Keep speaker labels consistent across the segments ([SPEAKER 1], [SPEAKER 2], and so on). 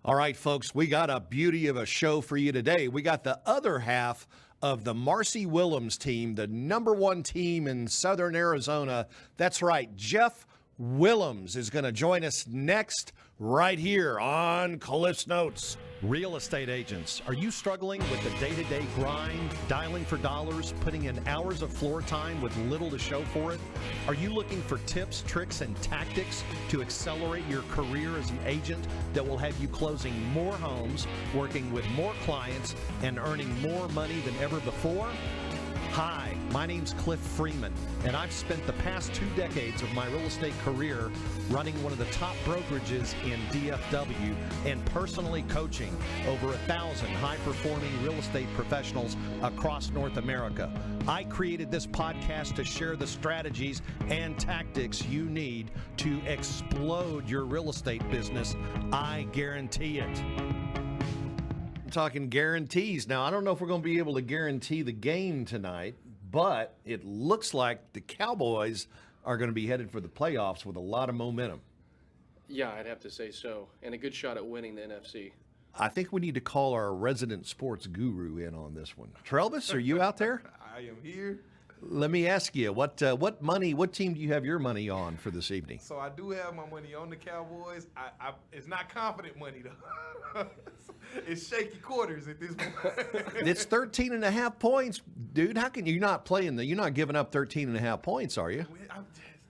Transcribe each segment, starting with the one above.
[SPEAKER 1] All right, folks, we got a beauty of a show for you today. We got the other half of the Marsee Wilhems team, the number one team in Southern Arizona. That's right, Jeff Wilhems is going to join us next right here on Cliff's Notes. Real estate agents, are you struggling with the day-to-day grind, dialing for dollars, putting in hours of floor time with little to show for it? Are you looking for tips, tricks, and tactics to accelerate your career as an agent that will have you closing more homes, working with more clients, and earning more money than ever before? Hi, my name's Cliff Freeman, and I've spent the past 2 decades of my real estate career running one of the top brokerages in DFW and personally coaching over 1,000 high-performing real estate professionals across North America. I created this podcast to share the strategies and tactics you need to explode your real estate business. I guarantee it. Talking guarantees. Now, I don't know if we're going to be able to guarantee the game tonight, but it looks like the Cowboys are going to be headed for the playoffs with a lot of momentum.
[SPEAKER 2] Yeah, I'd have to say so. And a good shot at winning the NFC.
[SPEAKER 1] I think we need to call our resident sports guru in on this one. Trelvis, are you out there?
[SPEAKER 3] I am here.
[SPEAKER 1] Let me ask you, what team do you have your money on for this evening?
[SPEAKER 3] So I do have my money on the Cowboys. It's not confident money, though. It's shaky quarters at this point.
[SPEAKER 1] It's 13.5 points, dude. How can you not you're not giving up 13.5 points, are you?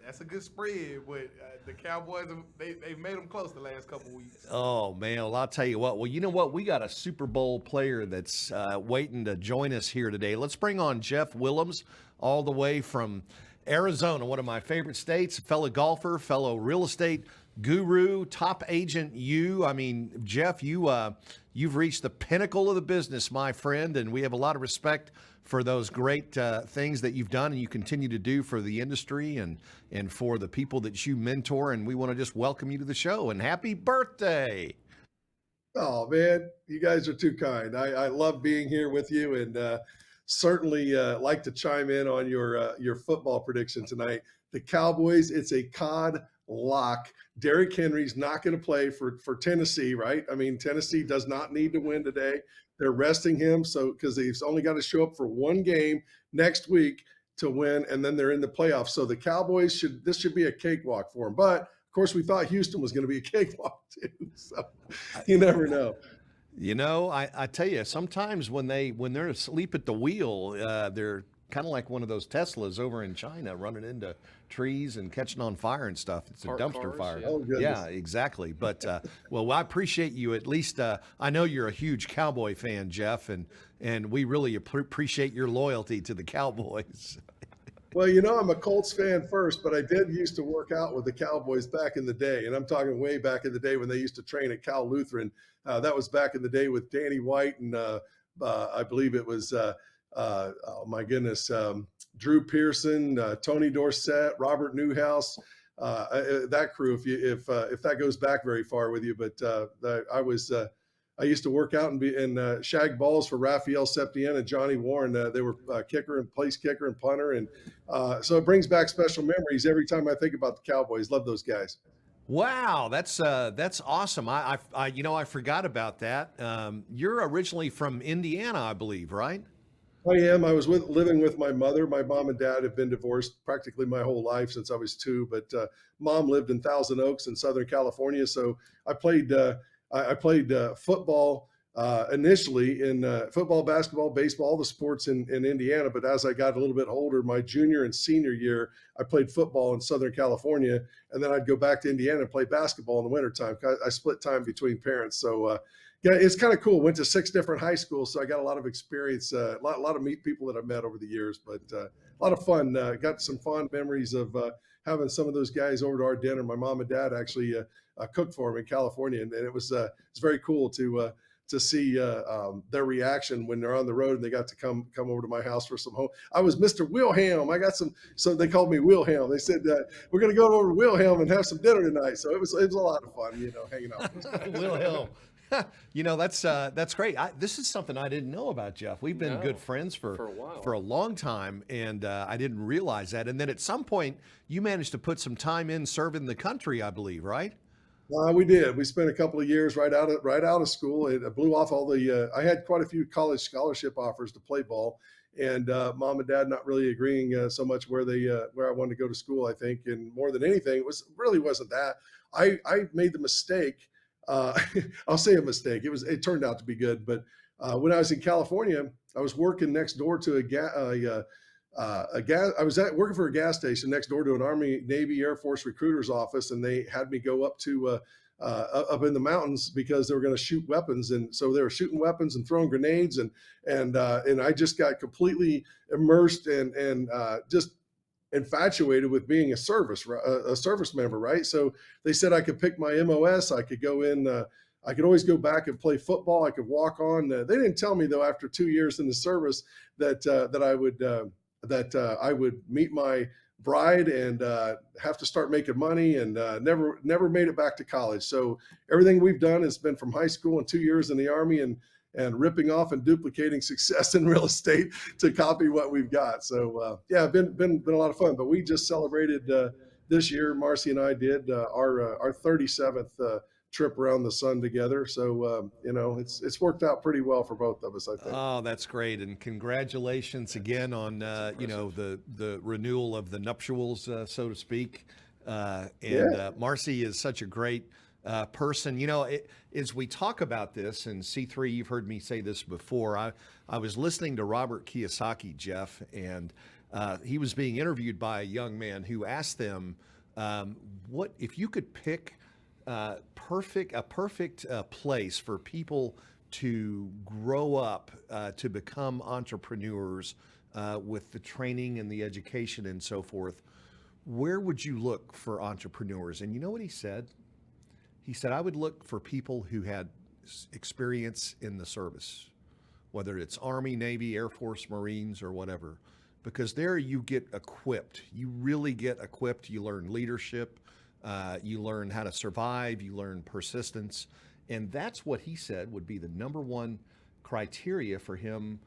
[SPEAKER 3] That's a good spread, but the Cowboys, they've made them close the last couple weeks.
[SPEAKER 1] Oh, man. Well, I'll tell you what. Well, you know what? We got a Super Bowl player that's waiting to join us here today. Let's bring on Jeff Wilhems, all the way from Arizona, one of my favorite states, fellow golfer, fellow real estate guru, top agent. I mean, Jeff, you've reached the pinnacle of the business, my friend, and we have a lot of respect for those great things that you've done and you continue to do for the industry and for the people that you mentor. And we want to just welcome you to the show and happy birthday.
[SPEAKER 4] Oh, man, you guys are too kind. I love being here with you and certainly like to chime in on your football prediction tonight. The Cowboys, it's a cod lock. Derrick Henry's not going to play for Tennessee, right? I mean, Tennessee does not need to win today. They're resting him because he's only got to show up for one game next week to win, and then they're in the playoffs. So the Cowboys this should be a cakewalk for them. But of course, we thought Houston was going to be a cakewalk too. So you never know.
[SPEAKER 1] You know, I tell you, sometimes when they're asleep at the wheel, they're kind of like one of those Teslas over in China running into trees and catching on fire and stuff. It's a dumpster
[SPEAKER 2] cars,
[SPEAKER 1] fire.
[SPEAKER 2] yeah.
[SPEAKER 4] Oh, goodness.
[SPEAKER 1] Yeah, exactly. But, well, I appreciate you at least. I know you're a huge Cowboy fan, Jeff, and we really appreciate your loyalty to the Cowboys.
[SPEAKER 4] Well, you know, I'm a Colts fan first, but I did used to work out with the Cowboys back in the day. And I'm talking way back in the day when they used to train at Cal Lutheran. That was back in the day with Danny White and I believe it was oh my goodness, Drew Pearson, Tony Dorsett, Robert Newhouse, that crew. If that goes back very far with you, but I used to work out and shag balls for Raphael Septien and Johnny Warren. They were kicker and place kicker and punter, and so it brings back special memories every time I think about the Cowboys. Love those guys.
[SPEAKER 1] Wow, that's awesome. I forgot about that. You're originally from Indiana, I believe, right?
[SPEAKER 4] I am. I was living with my mother. My mom and dad have been divorced practically my whole life since I was 2. But mom lived in Thousand Oaks in Southern California, so I played football initially in football, basketball, baseball, all the sports in Indiana. But as I got a little bit older, my junior and senior year, I played football in Southern California, and then I'd go back to Indiana and play basketball in the wintertime. I split time between parents, so. Yeah, it's kind of cool. Went to 6 different high schools, so I got a lot of experience, a lot of people that I've met over the years, but a lot of fun. Got some fond memories of having some of those guys over to our dinner. My mom and dad actually cooked for them in California, and it's very cool to see their reaction when they're on the road and they got to come over to my house for some home. I was Mr. Wilhelm. I got so they called me Wilhelm. They said we're going to go over to Wilhelm and have some dinner tonight. So it was a lot of fun, hanging out with those guys.
[SPEAKER 1] Wilhelm. That's great. This is something I didn't know about, Jeff. We've been good friends for
[SPEAKER 2] a while.
[SPEAKER 1] for a long time, and I didn't realize that. And then at some point, you managed to put some time in serving the country, I believe, right?
[SPEAKER 4] We did. We spent a couple of years right out of school. It blew off all the. I had quite a few college scholarship offers to play ball, and mom and dad not really agreeing so much where I wanted to go to school. I think, and more than anything, it wasn't that. I made the mistake. I'll say a mistake. It turned out to be good, but when I was in California, I was working next door to a gas. I was working for a gas station next door to an Army, Navy, Air Force recruiter's office, and they had me go up to up in the mountains because they were going to shoot weapons, and so they were shooting weapons and throwing grenades, and I just got completely immersed and just infatuated with being a service member, right? So they said I could pick my MOS. I could go in. I could always go back and play football. I could walk on. They didn't tell me though after 2 years in the service that I would meet my bride and have to start making money and never made it back to college. So everything we've done has been from high school and 2 years in the Army and ripping off and duplicating success in real estate to copy what we've got. So yeah, been a lot of fun. But we just celebrated this year. Marsee and I did our 37th trip around the sun together. So it's worked out pretty well for both of us, I think.
[SPEAKER 1] Oh, that's great, and congratulations again on the renewal of the nuptials, so to speak. Marsee is such a great person. As we talk about this, and C3, you've heard me say this before. I was listening to Robert Kiyosaki, Jeff, and he was being interviewed by a young man who asked them, "What if you could pick a perfect place for people to grow up to become entrepreneurs with the training and the education and so forth? Where would you look for entrepreneurs?" And you know what he said? He said, "I would look for people who had experience in the service, whether it's Army, Navy, Air Force, Marines, or whatever, because there you get equipped. You really get equipped. You learn leadership. You learn how to survive. You learn persistence." And that's what he said would be the number one criteria for him,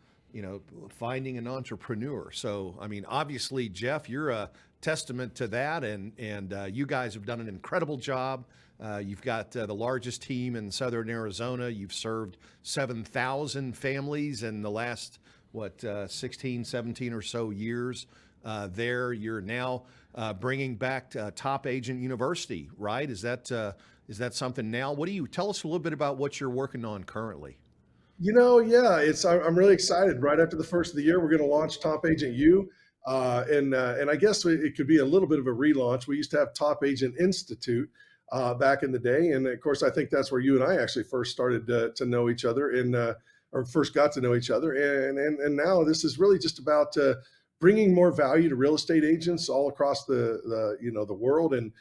[SPEAKER 1] finding an entrepreneur. So, I mean, obviously, Jeff, you're a testament to that, and you guys have done an incredible job. You've got the largest team in Southern Arizona. You've served 7,000 families in the last, 16, 17 or so years there. You're now bringing back Top Agent University, right? Is that something now? What do you tell us a little bit about what you're working on currently?
[SPEAKER 4] Yeah, I'm really excited. Right after the first of the year, we're going to launch Top Agent U, and I guess it could be a little bit of a relaunch. We used to have Top Agent Institute back in the day, and of course, I think that's where you and I actually first started to know each other, or first got to know each other, and now this is really just about bringing more value to real estate agents all across the world, and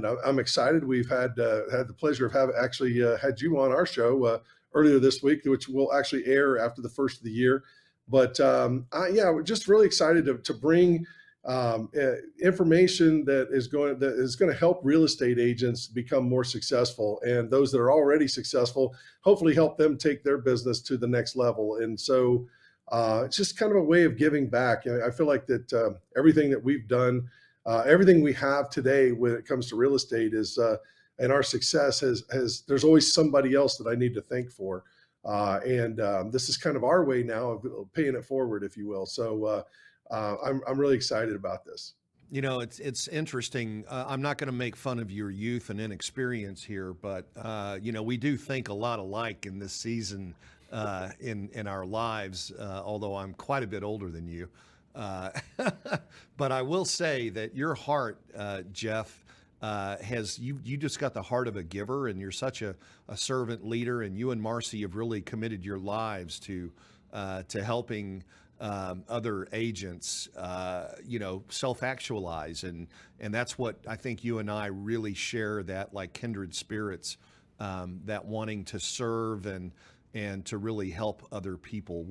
[SPEAKER 4] I'm excited. We've had the pleasure of actually had you on our show earlier this week, which will actually air after the first of the year. But we're just really excited to bring information that is going to help real estate agents become more successful, and those that are already successful, hopefully help them take their business to the next level. And so it's just kind of a way of giving back. I feel like that everything that we've done, everything we have today when it comes to real estate is, and our success there's always somebody else that I need to thank for. This is kind of our way now of paying it forward, if you will. So I'm really excited about this.
[SPEAKER 1] It's interesting. I'm not going to make fun of your youth and inexperience here, but we do think a lot alike in this season in our lives. Although I'm quite a bit older than you, but I will say that your heart, Jeff, you just got the heart of a giver, and you're such a servant leader. And you and Marsee have really committed your lives to helping other agents, self-actualize, and that's what I think you and I really share, that like kindred spirits, that wanting to serve and to really help other people.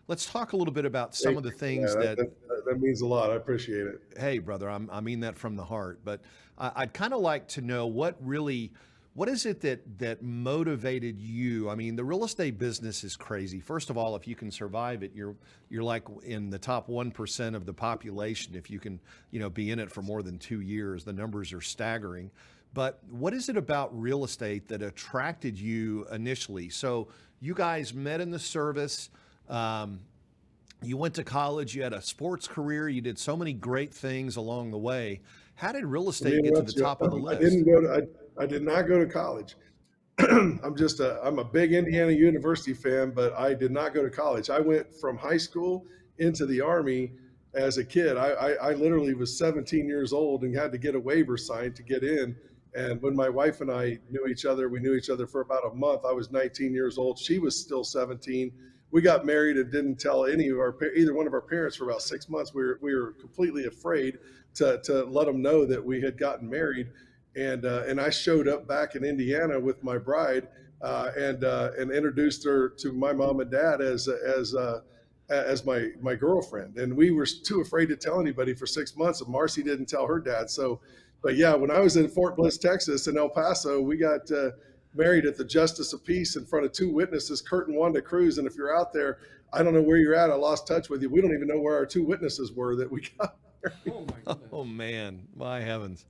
[SPEAKER 1] Let's talk a little bit about some of the things that
[SPEAKER 4] means a lot. I appreciate it.
[SPEAKER 1] Hey, brother, I mean that from the heart. But I'd kind of like to know what is it that motivated you? I mean, the real estate business is crazy. First of all, if you can survive it, you're like in the top 1% of the population. If you can, be in it for more than 2 years, the numbers are staggering. but what is it about real estate that attracted you initially? So you guys met in the service. You went to college. You had a sports career. You did so many great things along the way. How did real
[SPEAKER 4] Let me
[SPEAKER 1] estate get to the
[SPEAKER 4] interrupt you.
[SPEAKER 1] top of the
[SPEAKER 4] I
[SPEAKER 1] list?
[SPEAKER 4] didn't go to. I did not go to college. I'm a big Indiana University fan, but I did not go to college. I went from high school into the Army as a kid. I literally was 17 years old and had to get a waiver signed to get in. And when my wife and I knew each other, we knew each other for about a month. I was 19 years old. She was still 17. We got married and didn't tell either one of our parents for about 6 months. We were completely afraid to let them know that we had gotten married. And I showed up back in Indiana with my bride and introduced her to my mom and dad as my girlfriend. And we were too afraid to tell anybody for 6 months. And Marsee didn't tell her dad. So, but yeah, when I was in Fort Bliss, Texas, in El Paso, we got married at the Justice of Peace in front of two witnesses, Kurt and Wanda Cruz. And if you're out there, I don't know where you're at. I lost touch with you. We don't even know where our two witnesses were that we got married.
[SPEAKER 2] Oh my goodness.
[SPEAKER 1] Oh man, my heavens.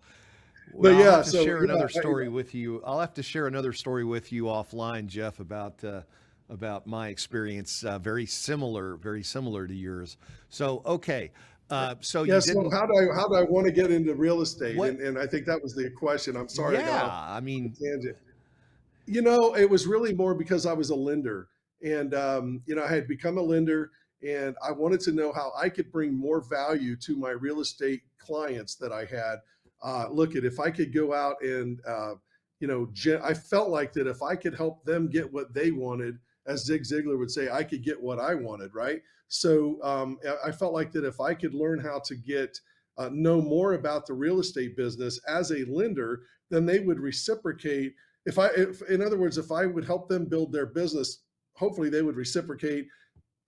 [SPEAKER 4] But
[SPEAKER 1] Well, I'll
[SPEAKER 4] yeah,
[SPEAKER 1] have to
[SPEAKER 4] so
[SPEAKER 1] share
[SPEAKER 4] yeah,
[SPEAKER 1] another story with you. I'll have to share another story with you offline, Jeff, about my experience. Very similar to yours. So okay, so you
[SPEAKER 4] yeah. So
[SPEAKER 1] didn't.
[SPEAKER 4] how do I want to get into real estate?
[SPEAKER 1] What?
[SPEAKER 4] And I think that was the question. I'm sorry I got
[SPEAKER 1] Yeah,
[SPEAKER 4] off
[SPEAKER 1] I
[SPEAKER 4] the
[SPEAKER 1] mean,
[SPEAKER 4] tangent. It was really more because I was a lender, and I had become a lender, and I wanted to know how I could bring more value to my real estate clients that I had. Look at if I could go out and I felt like that if I could help them get what they wanted, as Zig Ziglar would say, I could get what I wanted, right? So I felt like that if I could learn how to know more about the real estate business as a lender, then they would reciprocate. In other words, if I would help them build their business, hopefully they would reciprocate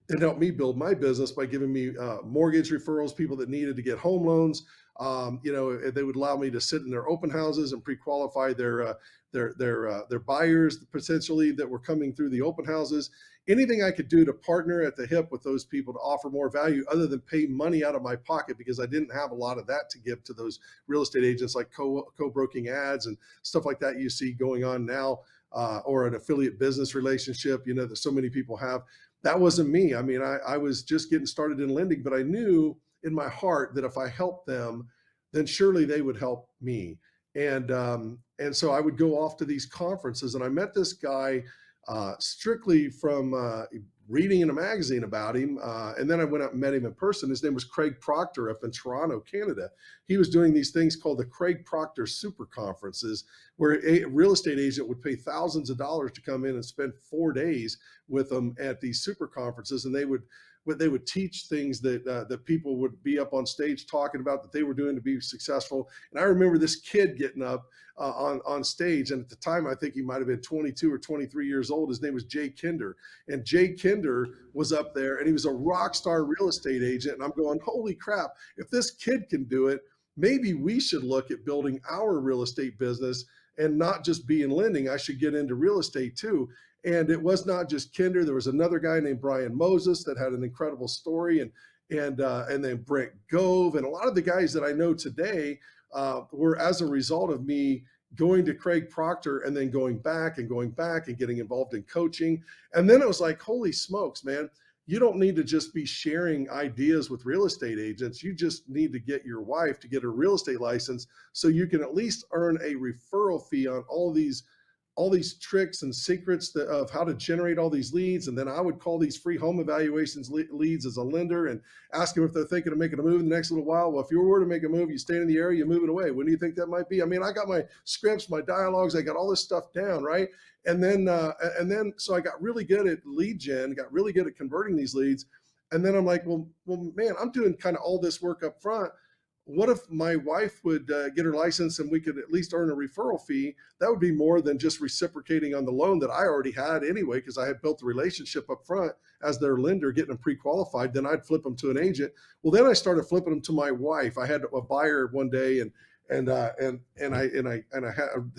[SPEAKER 4] and help me build my business by giving me mortgage referrals, people that needed to get home loans. They would allow me to sit in their open houses and pre-qualify their buyers potentially that were coming through the open houses. Anything I could do to partner at the hip with those people to offer more value other than pay money out of my pocket, because I didn't have a lot of that to give to those real estate agents, like co-broking ads and stuff like that you see going on now, or an affiliate business relationship, that so many people have. That wasn't me. I mean, I was just getting started in lending, but I knew in my heart that if I helped them, then surely they would help me. And so I would go off to these conferences, and I met this guy strictly from reading in a magazine about him. And then I went out and met him in person. His name was Craig Proctor up in Toronto, Canada. He was doing these things called the Craig Proctor Super Conferences, where a real estate agent would pay thousands of dollars to come in and spend 4 days with them at these super conferences. And they would teach things that people would be up on stage talking about that they were doing to be successful. And I remember this kid getting up on stage, and at the time I think he might have been 22 or 23 years old. His name was Jay Kinder, and Jay Kinder was up there, and he was a rock star real estate agent. And I'm going, holy crap! If this kid can do it, maybe we should look at building our real estate business and not just be in lending. I should get into real estate too. And it was not just Kinder. There was another guy named Brian Moses that had an incredible story, and then Brent Gove, and a lot of the guys that I know today were as a result of me going to Craig Proctor and then going back and getting involved in coaching. And then it was like, holy smokes, man, you don't need to just be sharing ideas with real estate agents. You just need to get your wife to get a real estate license so you can at least earn a referral fee on all these tricks and secrets of how to generate all these leads. And then I would call these free home evaluations leads as a lender and ask them if they're thinking of making a move in the next little while. Well, if you were to make a move, you stay in the area, you move it away. When do you think that might be? I mean, I got my scripts, my dialogues, I got all this stuff down, right? And then so I got really good at lead gen, got really good at converting these leads. And then I'm like, well, man, I'm doing kind of all this work up front. What if my wife would get her license and we could at least earn a referral fee? That would be more than just reciprocating on the loan that I already had anyway, because I had built the relationship up front as their lender, getting them pre-qualified. Then I'd flip them to an agent. Well, then I started flipping them to my wife. I had a buyer one day, and I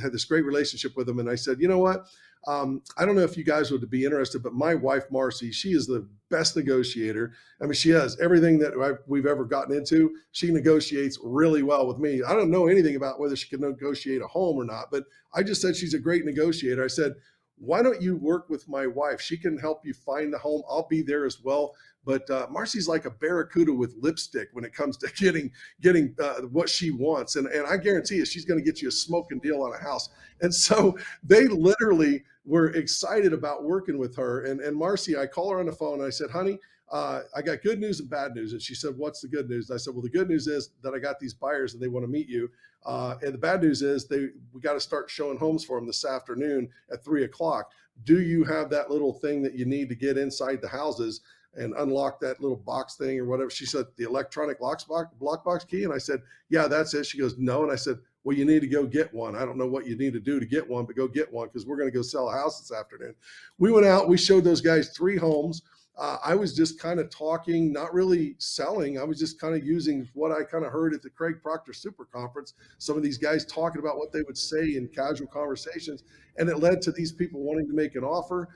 [SPEAKER 4] had this great relationship with him. And I said, you know what? I don't know if you guys would be interested, but my wife, Marsee, she is the best negotiator. I mean, she has everything that we've ever gotten into. She negotiates really well with me. I don't know anything about whether she can negotiate a home or not, but I just said she's a great negotiator. I said, why don't you work with my wife? She can help you find the home. I'll be there as well. But Marcy's like a barracuda with lipstick when it comes to getting what she wants. And I guarantee you, she's going to get you a smoking deal on a house. And so they literally were excited about working with her. And Marsee, I call her on the phone and I said, honey, I got good news and bad news. And she said, what's the good news? And I said, well, the good news is that I got these buyers and they want to meet you. And the bad news is we got to start showing homes for them this afternoon at 3:00. Do you have that little thing that you need to get inside the houses and unlock that little box thing or whatever? She said, the electronic lockbox key. And I said, yeah, that's it. She goes, no. And I said, well, you need to go get one. I don't know what you need to do to get one, but go get one because we're going to go sell a house this afternoon. We went out, we showed those guys 3 homes. I was just kind of talking, not really selling. I was just kind of using what I kind of heard at the Craig Proctor Super Conference. Some of these guys talking about what they would say in casual conversations. And it led to these people wanting to make an offer.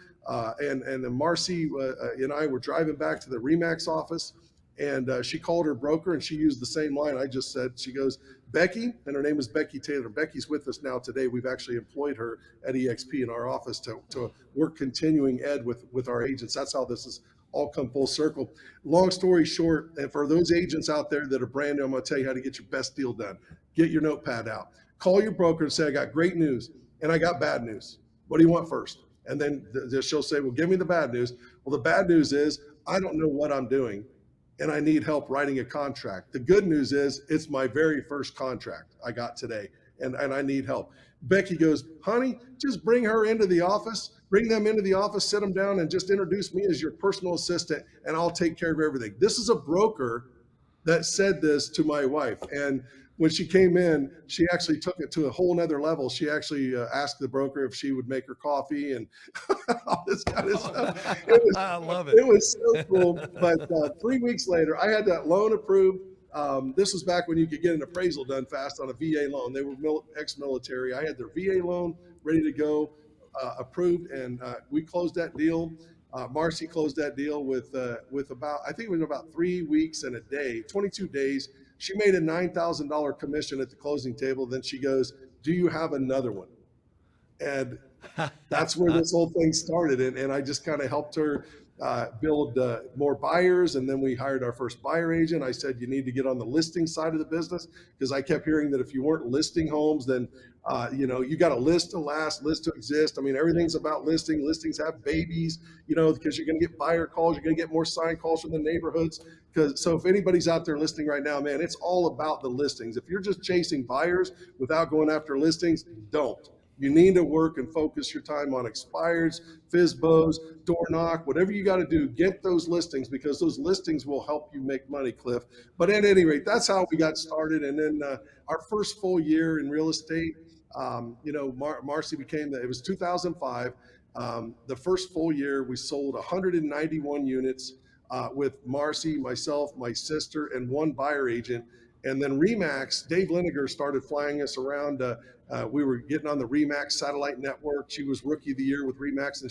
[SPEAKER 4] And then Marsee and I were driving back to the RE/MAX office. And she called her broker and she used the same line I just said. She goes, Becky, and her name is Becky Taylor. Becky's with us now today. We've actually employed her at EXP in our office to work continuing ed with our agents. That's how this has all come full circle. Long story short, and for those agents out there that are brand new, I'm going to tell you how to get your best deal done. Get your notepad out. Call your broker and say, I got great news and I got bad news. What do you want first? And then she'll say, well, give me the bad news. Well, the bad news is I don't know what I'm doing and I need help writing a contract. The good news is it's my very first contract I got today and I need help. Becky goes, honey, just bring her into the office, bring them into the office, sit them down and just introduce me as your personal assistant and I'll take care of everything. This is a broker that said this to my wife. And when she came in, she actually took it to a whole nother level. She actually asked the broker if she would make her coffee and all this kind of stuff.
[SPEAKER 1] I love it.
[SPEAKER 4] It was so cool. But 3 weeks later, I had that loan approved. This was back when you could get an appraisal done fast on a VA loan. They were ex-military. I had their VA loan ready to go, approved, and we closed that deal. Marsee closed that deal with about, I think it was about 3 weeks and a day, 22 days. She made a $9,000 commission at the closing table. Then she goes, do you have another one? And that's where this whole thing started. And I just kind of helped her build more buyers. And then we hired our first buyer agent. I said, you need to get on the listing side of the business because I kept hearing that if you weren't listing homes, then you got to list to last, list to exist. I mean, everything's about listing. Listings have babies, because you're going to get buyer calls. You're going to get more sign calls from the neighborhoods. So if anybody's out there listing right now, man, it's all about the listings. If you're just chasing buyers without going after listings, don't. You need to work and focus your time on expireds, FSBOs, door knock, whatever you got to do, get those listings because those listings will help you make money, Cliff. But at any rate, that's how we got started. And then our first full year in real estate, Marsee it was 2005. The first full year, we sold 191 units with Marsee, myself, my sister, and one buyer agent. And then RE/MAX, Dave Liniger started flying us around. We were getting on the RE/MAX satellite network. She was rookie of the year with RE/MAX, and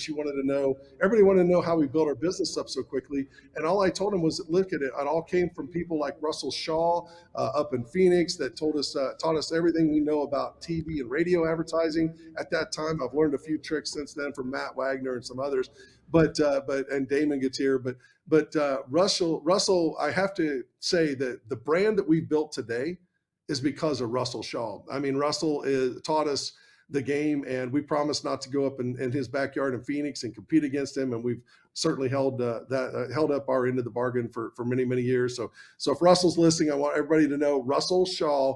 [SPEAKER 4] everybody wanted to know how we built our business up so quickly. And all I told them was, look at it. It all came from people like Russell Shaw up in Phoenix that taught us everything we know about TV and radio advertising at that time. I've learned a few tricks since then from Matt Wagner and some others, and Damon Gatier. But Russell, I have to say that the brand that we've built today is because of Russell Shaw. I mean, Russell taught us the game, and we promised not to go up in his backyard in Phoenix and compete against him. And we've certainly held up our end of the bargain for many, many years. So if Russell's listening, I want everybody to know Russell Shaw,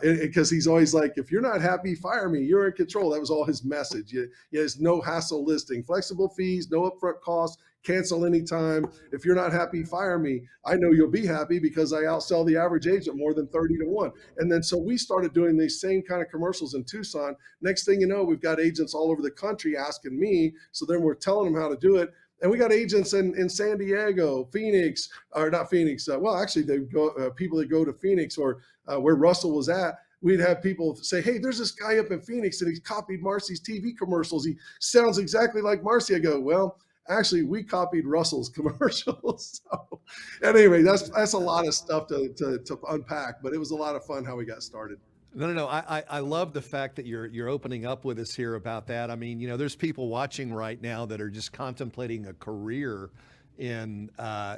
[SPEAKER 4] because he's always like, if you're not happy, fire me. You're in control. That was all his message. It's no hassle listing, flexible fees, no upfront costs. Cancel anytime. If you're not happy, fire me. I know you'll be happy because I outsell the average agent more than 30-1. And then so we started doing these same kind of commercials in Tucson. Next thing you know, we've got agents all over the country asking me. So then we're telling them how to do it. And we got agents in San Diego, Phoenix, or not Phoenix. Actually, they go people that go to Phoenix or where Russell was at. we'd have people say, hey, there's this guy up in Phoenix and he's copied Marsee's TV commercials. He sounds exactly like Marsee. I go, well, actually, we copied Russell's commercials. So, anyway, that's a lot of stuff to unpack, but it was a lot of fun how we got started.
[SPEAKER 1] No. I love the fact that you're opening up with us here about that. I mean, there's people watching right now that are just contemplating a career in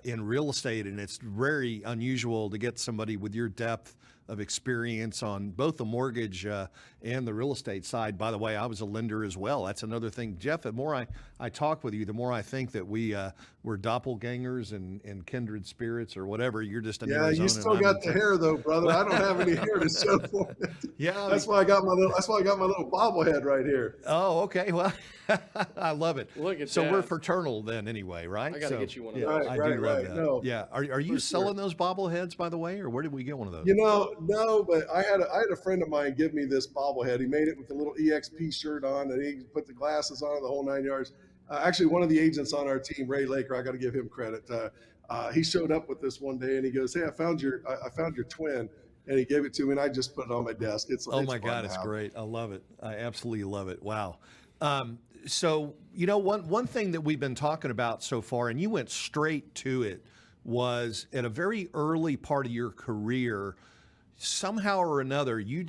[SPEAKER 1] real estate, and it's very unusual to get somebody with your depth of experience on both the mortgage and the real estate side. By the way, I was a lender as well. That's another thing, Jeff. The more I talk with you, the more I think that we're doppelgangers and kindred spirits or whatever. You're just an Arizona.
[SPEAKER 4] Yeah, you still got the hair though, brother. I don't have any hair to show for it.
[SPEAKER 1] Yeah,
[SPEAKER 4] that's why I got my little bobblehead right here.
[SPEAKER 1] Oh, okay. Well, I love it.
[SPEAKER 2] Look at
[SPEAKER 1] so
[SPEAKER 2] that.
[SPEAKER 1] We're fraternal then, anyway, right?
[SPEAKER 2] I got to get you one of
[SPEAKER 1] yeah,
[SPEAKER 2] those.
[SPEAKER 1] I do love that.
[SPEAKER 4] No,
[SPEAKER 1] yeah. Are you selling those bobbleheads, by the way, or where did we get one of those?
[SPEAKER 4] No, but I had a friend of mine give me this bobblehead. He made it with a little EXP shirt on, and he put the glasses on, the whole 9 yards. Actually, one of the agents on our team, Ray Laker, I got to give him credit. He showed up with this one day, and he goes, "Hey, I found your twin," and he gave it to me, and I just put it on my desk. It's
[SPEAKER 1] my God, it's great. I love it. I absolutely love it. Wow. So one thing that we've been talking about so far, and you went straight to it, was at a very early part of your career. Somehow or another, you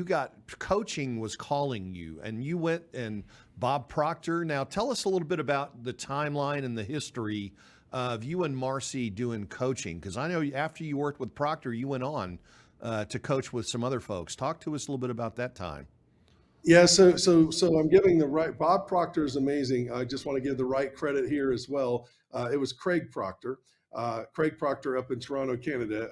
[SPEAKER 1] got coaching was calling you, and you went and Bob Proctor. Now tell us a little bit about the timeline and the history of you and Marsee doing coaching, because I know after you worked with Proctor, you went on to coach with some other folks. Talk to us a little bit about that time.
[SPEAKER 4] Yeah, so I'm giving the right. Bob Proctor is amazing. I just want to give the right credit here as well. It was Craig Proctor. Craig Proctor up in Toronto, Canada,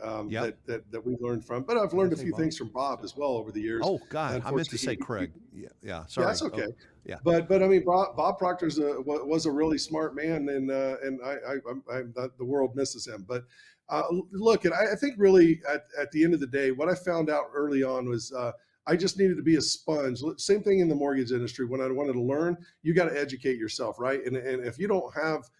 [SPEAKER 4] that we learned from. But I've learned a few things from Bob as well over the years.
[SPEAKER 1] Oh God, I meant to say Craig. Yeah, sorry.
[SPEAKER 4] Yeah, that's okay.
[SPEAKER 1] Oh, yeah,
[SPEAKER 4] but I mean, Bob Proctor was a really smart man, and the world misses him. But look, and I think really at the end of the day, what I found out early on was I just needed to be a sponge. Same thing in the mortgage industry. When I wanted to learn, you got to educate yourself, right? And if you don't have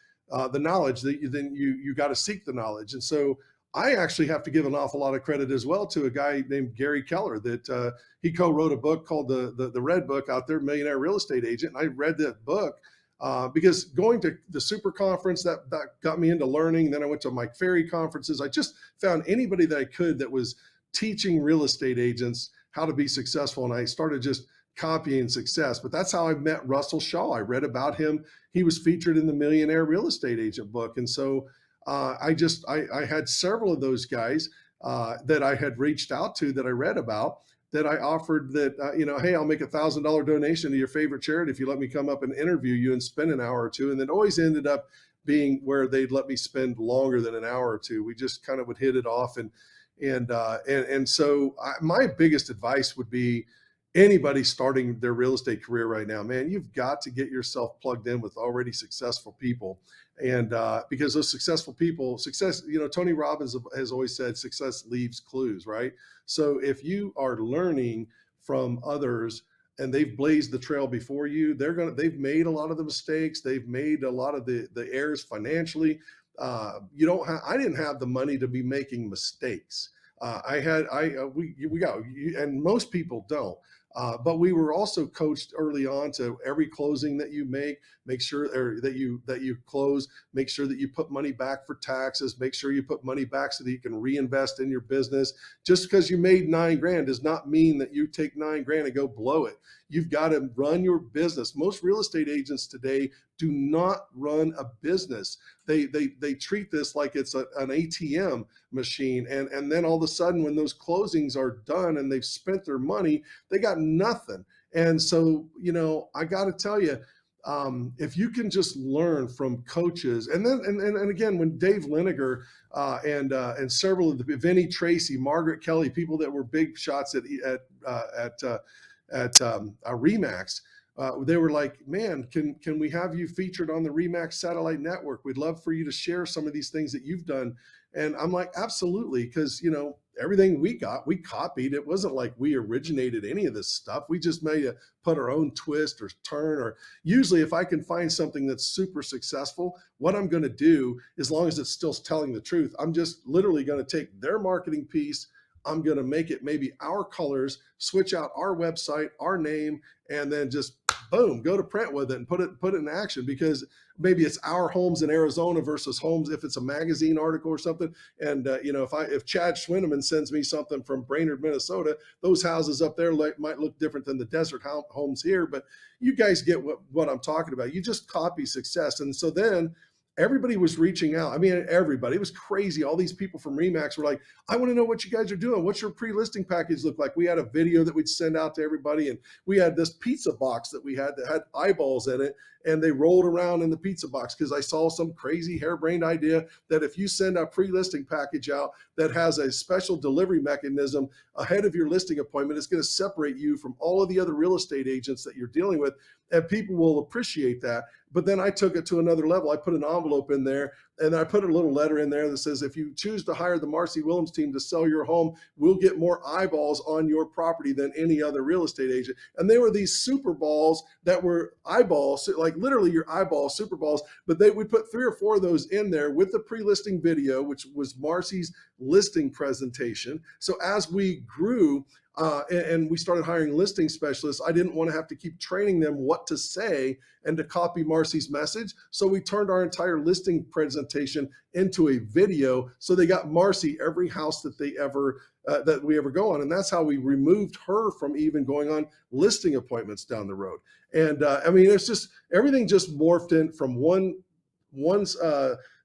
[SPEAKER 4] the knowledge, then you got to seek the knowledge. And so I actually have to give an awful lot of credit as well to a guy named Gary Keller that he co-wrote a book called the Red Book out there, Millionaire Real Estate Agent. And I read that book because going to the super conference that got me into learning. Then I went to Mike Ferry conferences. I just found anybody that I could that was teaching real estate agents how to be successful. And I started just copying success. But that's how I met Russell Shaw. I read about him. He was featured in the Millionaire Real Estate Agent book. And so I had several of those guys that I had reached out to that I read about, that I offered that, hey, I'll make $1,000 donation to your favorite charity if you let me come up and interview you and spend an hour or two. And then always ended up being where they'd let me spend longer than an hour or two. We just kind of would hit it off. And so my biggest advice would be anybody starting their real estate career right now, man, you've got to get yourself plugged in with already successful people. And because those successful people, Tony Robbins has always said success leaves clues, right? So if you are learning from others and they've blazed the trail before you, they've made a lot of the mistakes. They've made a lot of the errors financially. I didn't have the money to be making mistakes. We got, and most people don't. But we were also coached early on to every closing that you make sure that you close, make sure that you put money back for taxes, make sure you put money back so that you can reinvest in your business. Just because you made $9,000 does not mean that you take $9,000 and go blow it. You've got to run your business. Most real estate agents today do not run a business. They treat this like it's an ATM machine. And then all of a sudden, when those closings are done and they've spent their money, they got nothing. And so, I got to tell you, if you can just learn from coaches, and then and again, when Dave Liniger and several of the Vinny Tracy, Margaret Kelly, people that were big shots at Remax, they were like, man, can we have you featured on the Remax satellite network? We'd love for you to share some of these things that you've done. And I'm like, absolutely. Because, everything we copied. It wasn't like we originated any of this stuff. We just put our own twist or turn, or usually if I can find something that's super successful, what I'm going to do, as long as it's still telling the truth, I'm just literally going to take their marketing piece, I'm going to make it maybe our colors, switch out our website, our name, and then just boom, go to print with it and put it in action, because maybe it's our homes in Arizona versus homes if it's a magazine article or something. And if Chad Schwinneman sends me something from Brainerd, Minnesota, those houses up there might look different than the desert homes here. But you guys get what I'm talking about. You just copy success. And so then everybody was reaching out. I mean, everybody. It was crazy. All these people from Remax were like, I want to know what you guys are doing. What's your pre-listing package look like? We had a video that we'd send out to everybody, and we had this pizza box that we had that had eyeballs in it, and they rolled around in the pizza box because I saw some crazy harebrained idea that if you send a pre-listing package out that has a special delivery mechanism ahead of your listing appointment, it's going to separate you from all of the other real estate agents that you're dealing with, and people will appreciate that. But then I took it to another level. I put an envelope in there, and I put a little letter in there that says, if you choose to hire the Marsee Wilhems team to sell your home, we'll get more eyeballs on your property than any other real estate agent. And they were these super balls that were eyeballs, like literally your eyeballs, super balls. But we put 3 or 4 of those in there with the pre-listing video, which was Marsee's listing presentation. So as we grew, and we started hiring listing specialists, I didn't want to have to keep training them what to say and to copy Marsee's message. So we turned our entire listing presentation into a video. So they got Marsee every house that we ever go on. And that's how we removed her from even going on listing appointments down the road. And I mean, it's just, everything just morphed in from one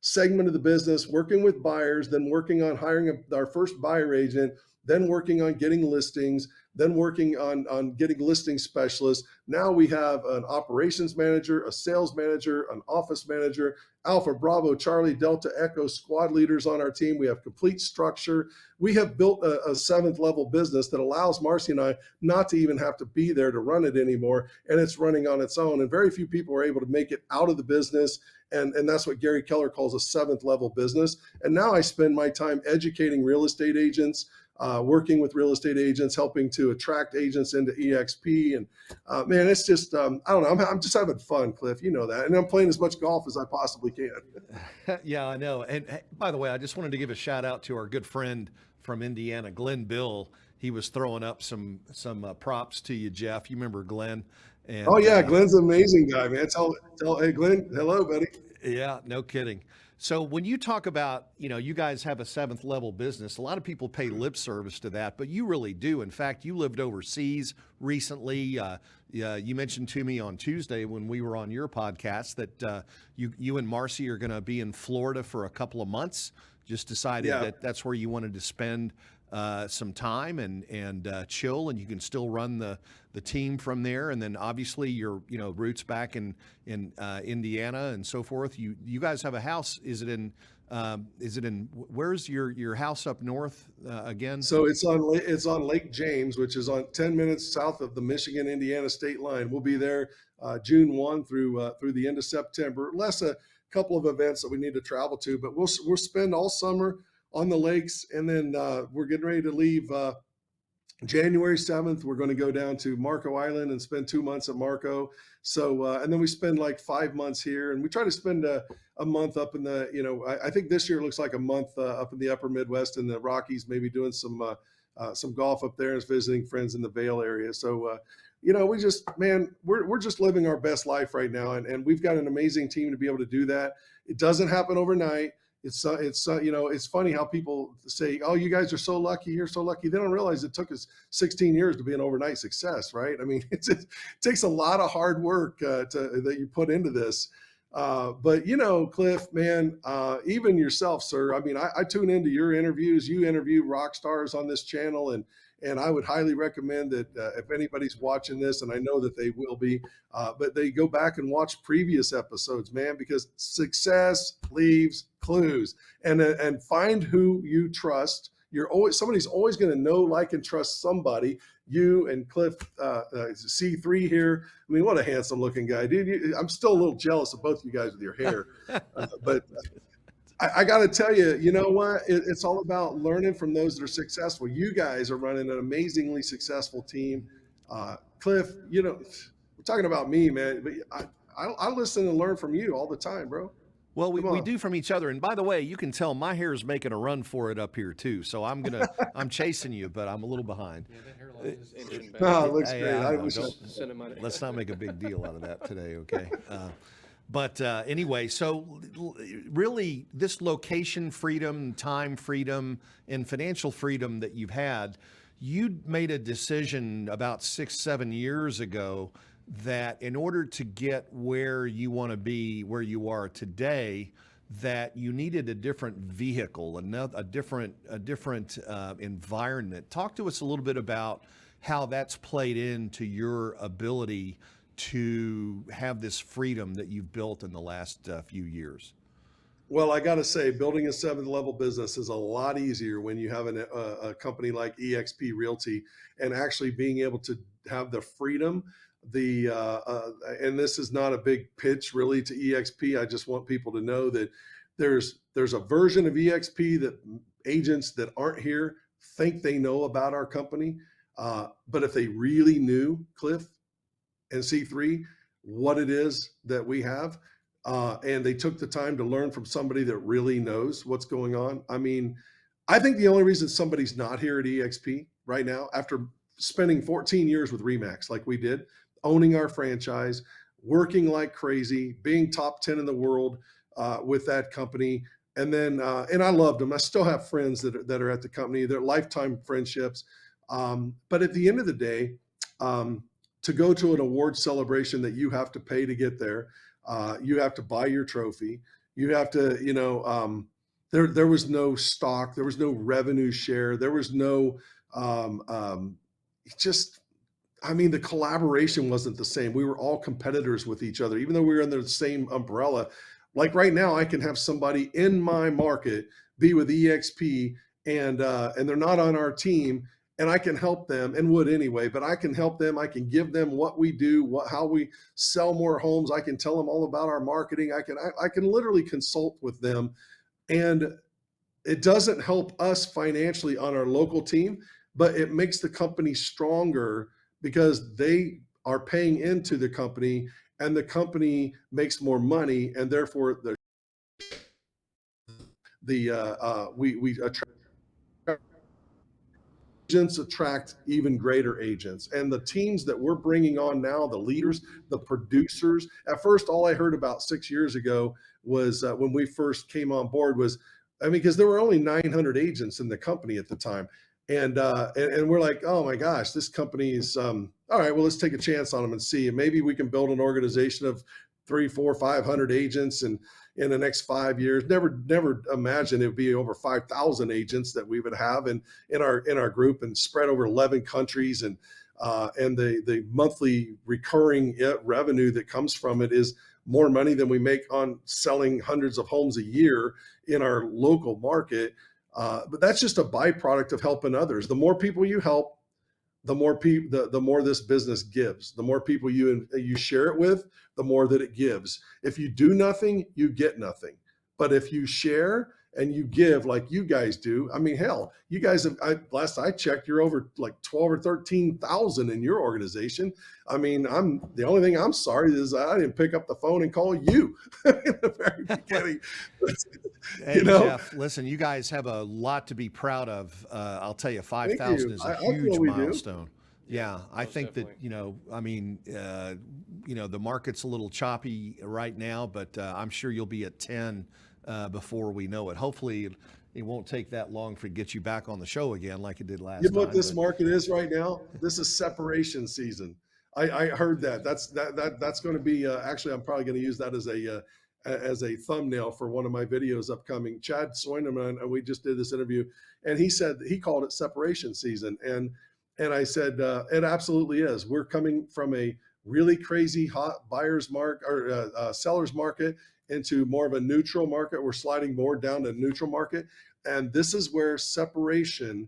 [SPEAKER 4] segment of the business, working with buyers, then working on hiring our first buyer agent, then working on getting listings, then working on getting listing specialists. Now we have an operations manager, a sales manager, an office manager, Alpha, Bravo, Charlie, Delta, Echo squad leaders on our team. We have complete structure. We have built a 7th level business that allows Marsee and I not to even have to be there to run it anymore. And it's running on its own. And very few people are able to make it out of the business. And that's what Gary Keller calls a 7th level business. And now I spend my time educating real estate agents, working with real estate agents, helping to attract agents into EXP. And man, it's just, I don't know, I'm just having fun, Cliff. You know that. And I'm playing as much golf as I possibly can.
[SPEAKER 1] Yeah, I know. And by the way, I just wanted to give a shout out to our good friend from Indiana, Glenn Bill. He was throwing up some props to you, Jeff. You remember Glenn? And,
[SPEAKER 4] oh yeah, Glenn's an amazing guy, man. Hey Glenn, hello, buddy.
[SPEAKER 1] Yeah, no kidding. So when you talk about, you guys have a 7th level business, a lot of people pay lip service to that, but you really do. In fact, you lived overseas recently. You mentioned to me on Tuesday when we were on your podcast that you and Marsee are going to be in Florida for a couple of months. Just decided that that's where you wanted to spend some time and chill, and you can still run the team from there. And then obviously your roots back in Indiana and so forth. You guys have a house. Is it in where's your house up north again?
[SPEAKER 4] So it's on Lake James, which is on 10 minutes south of the Michigan-Indiana state line. We'll be there June 1 through the end of September. Less a couple of events that we need to travel to, but we'll spend all summer on the lakes, and then we're getting ready to leave January 7th. We're going to go down to Marco Island and spend 2 months at Marco. So and then we spend like 5 months here, and we try to spend a month up in the I think this year it looks like a month up in the upper Midwest in the Rockies, maybe doing some golf up there and visiting friends in the Vail area. So we just, man, we're just living our best life right now, and we've got an amazing team to be able to do that. It doesn't happen overnight. It's funny how people say, "Oh, you guys are so lucky. You're so lucky." They don't realize it took us 16 years to be an overnight success, right? I mean, it takes a lot of hard work that you put into this. But Cliff, man, even yourself, sir. I mean, I tune into your interviews. You interview rock stars on this channel, and I would highly recommend that if anybody's watching this, and I know that they will be, but they go back and watch previous episodes, man, because success leaves clues, and find who you trust. Somebody's always going to know, like, and trust somebody. You and Cliff C3 here. I mean, what a handsome looking guy, dude. I'm still a little jealous of both you guys with your hair, but I got to tell you, you know what? It's all about learning from those that are successful. You guys are running an amazingly successful team. Cliff, we're talking about me, man, but I listen and learn from you all the time, bro.
[SPEAKER 1] Well,
[SPEAKER 4] Come
[SPEAKER 1] we
[SPEAKER 4] on.
[SPEAKER 1] do from each other. And by the way, you can tell my hair is making a run for it up here too. So I'm chasing you, but I'm a little behind.
[SPEAKER 2] Yeah, that hairline is inching back.
[SPEAKER 4] No, it looks
[SPEAKER 1] Hey,
[SPEAKER 4] great.
[SPEAKER 1] I
[SPEAKER 4] I
[SPEAKER 1] know.
[SPEAKER 4] wish
[SPEAKER 1] Don't-
[SPEAKER 2] Send him money.
[SPEAKER 1] Let's not make a big deal out of that today, okay? But anyway, so really, this location freedom, time freedom, and financial freedom that you've had, you made a decision about 6, 7 years ago that in order to get where you want to be, where you are today, that you needed a different vehicle, a different environment. Talk to us a little bit about how that's played into your ability to have this freedom that you've built in the last few years.
[SPEAKER 4] Well, I got to say, building a 7th-level business is a lot easier when you have a company like eXp Realty, and actually being able to have the freedom. And this is not a big pitch really to eXp. I just want people to know that there's a version of eXp that agents that aren't here think they know about our company. But if they really knew, Cliff and C3, what it is that we have, and they took the time to learn from somebody that really knows what's going on. I mean, I think the only reason somebody's not here at eXp right now, after spending 14 years with Remax like we did, owning our franchise, working like crazy, being top 10 in the world with that company. And then, and I loved them. I still have friends that are at the company. They're lifetime friendships. But at the end of the day, to go to an award celebration that you have to pay to get there, you have to buy your trophy. You have to, there was no stock, there was no revenue share, there was no, the collaboration wasn't the same. We were all competitors with each other, even though we were under the same umbrella. Like right now, I can have somebody in my market be with eXp, and they're not on our team, and I can help them, and would anyway, but I can help them. I can give them what we do, how we sell more homes. I can tell them all about our marketing. I can literally consult with them, and it doesn't help us financially on our local team, but it makes the company stronger because they are paying into the company, and the company makes more money, and therefore we attract agents, attract even greater agents. And the teams that we're bringing on now, the leaders, the producers. At first, all I heard about 6 years ago was when we first came on board was, because there were only 900 agents in the company at the time. And we're like, oh my gosh, this company is all right. Well, let's take a chance on them and see, and maybe we can build an organization of 300, 400, 500 agents, and in the next 5 years, never imagined it would be over 5,000 agents that we would have in our group, and spread over 11 countries, and the monthly recurring revenue that comes from it is more money than we make on selling hundreds of homes a year in our local market. But that's just a byproduct of helping others. The more people you help, the more this business gives. The more people you share it with, the more that it gives. If you do nothing, you get nothing. But if you share and you give like you guys do, hell, you guys have, last I checked, you're over like 12 or 13,000 in your organization. The only thing I'm sorry is I didn't pick up the phone and call you in the very beginning.
[SPEAKER 1] Hey, Jeff, listen, you guys have a lot to be proud of. I'll tell you, 5,000 is a huge milestone. Yeah, I think definitely. That, the market's a little choppy right now, but I'm sure you'll be at 10 before we know it. Hopefully it won't take that long to get you back on the show again like it did last time.
[SPEAKER 4] You know what this market is right now? This is separation season. I heard that. That's going to be, actually, I'm probably going to use that as a thumbnail for one of my videos upcoming. Chad Soinerman, and we just did this interview, and he said he called it separation season. And I said, it absolutely is. We're coming from a really crazy hot buyer's market or seller's market into more of a neutral market. We're sliding more down to neutral market. And this is where separation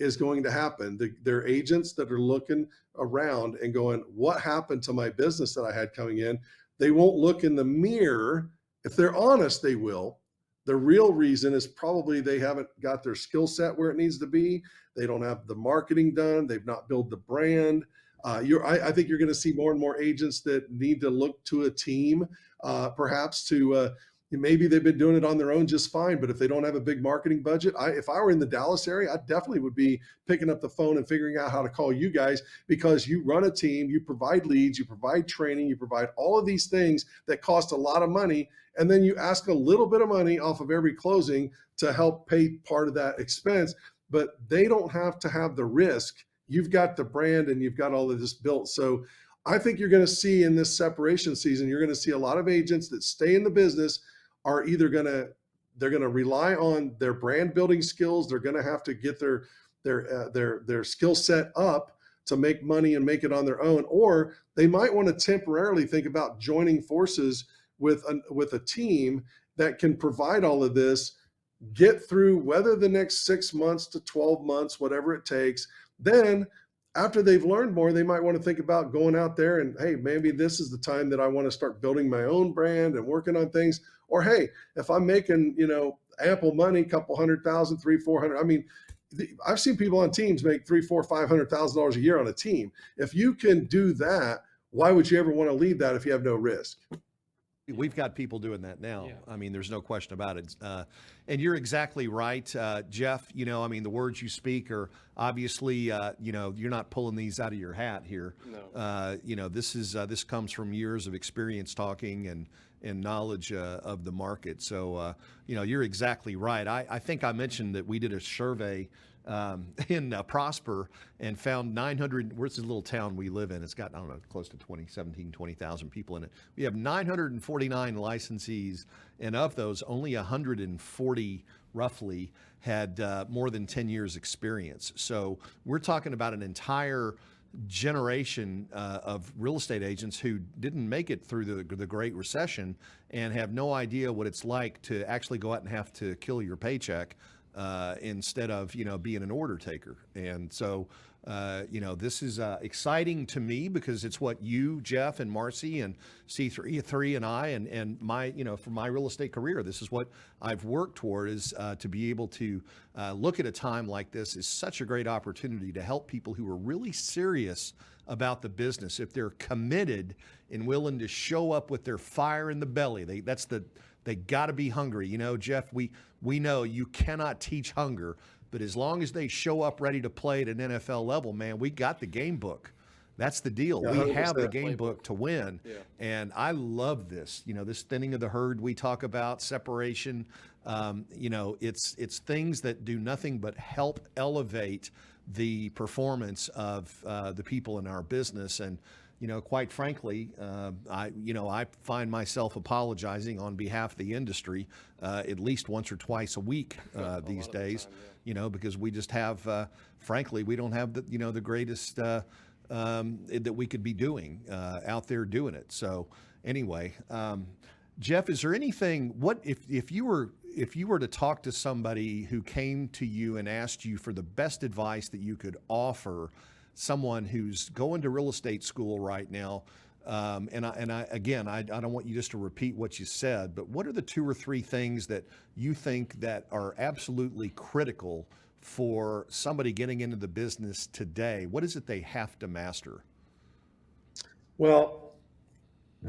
[SPEAKER 4] is going to happen. There are agents that are looking around and going, what happened to my business that I had coming in? They won't look in the mirror. If they're honest, they will. The real reason is probably they haven't got their skill set where it needs to be. They don't have the marketing done. They've not built the brand. I think you're going to see more and more agents that need to look to a team, perhaps to maybe they've been doing it on their own just fine, but if they don't have a big marketing budget, if I were in the Dallas area, I definitely would be picking up the phone and figuring out how to call you guys, because you run a team, you provide leads, you provide training, you provide all of these things that cost a lot of money. And then you ask a little bit of money off of every closing to help pay part of that expense, but they don't have to have the risk. You've got the brand and you've got all of this built. So I think you're going to see in this separation season, you're going to see a lot of agents that stay in the business are either they're going to rely on their brand building skills. They're going to have to get their skill set up to make money and make it on their own, or they might want to temporarily think about joining forces with a team that can provide all of this, get through whether the next 6 months to 12 months, whatever it takes. Then after they've learned more, they might want to think about going out there and, hey, maybe this is the time that I want to start building my own brand and working on things. Or, hey, if I'm making, ample money, couple $100,000, 300, 400. I mean, I've seen people on teams make $300,000, $400,000, $500,000 a year on a team. If you can do that, why would you ever want to leave that if you have no risk?
[SPEAKER 1] We've got people doing that now.
[SPEAKER 2] Yeah.
[SPEAKER 1] I mean, there's no question about it. And you're exactly right, Jeff. The words you speak are obviously, you're not pulling these out of your hat here.
[SPEAKER 2] No.
[SPEAKER 1] This comes from years of experience talking and knowledge of the market. So, you're exactly right. I think I mentioned that we did a survey in Prosper and found 900. Where's this little town we live in? It's got, I don't know, close to 20,000 people in it. We have 949 licensees, and of those, only 140 roughly had more than 10 years experience. So we're talking about an entire generation of real estate agents who didn't make it through the Great Recession and have no idea what it's like to actually go out and have to kill your paycheck instead of being an order taker. And so this is exciting to me because it's what you, Jeff, and Marsee and C3 and I and my for my real estate career, this is what I've worked toward, is to be able to look at a time like this is such a great opportunity to help people who are really serious about the business. If they're committed and willing to show up with their fire in the belly, they got to be hungry. Jeff, we know you cannot teach hunger, but as long as they show up ready to play at an NFL level, man, we got the game book. That's the deal.
[SPEAKER 4] Yeah,
[SPEAKER 1] we have the
[SPEAKER 4] 100%
[SPEAKER 1] game book to win.
[SPEAKER 2] Yeah.
[SPEAKER 1] And I love this, this thinning of the herd we talk about, separation. It's things that do nothing but help elevate the performance of the people in our business. And quite frankly, I find myself apologizing on behalf of the industry at least once or twice a week these days. Because we just have, frankly, we don't have the greatest that we could be doing out there doing it. So anyway, Jeff, is there anything? What if you were to talk to somebody who came to you and asked you for the best advice that you could offer someone who's going to real estate school right now? And I don't want you just to repeat what you said, but what are the 2 or 3 things that you think that are absolutely critical for somebody getting into the business today? What is it they have to master?
[SPEAKER 4] Well,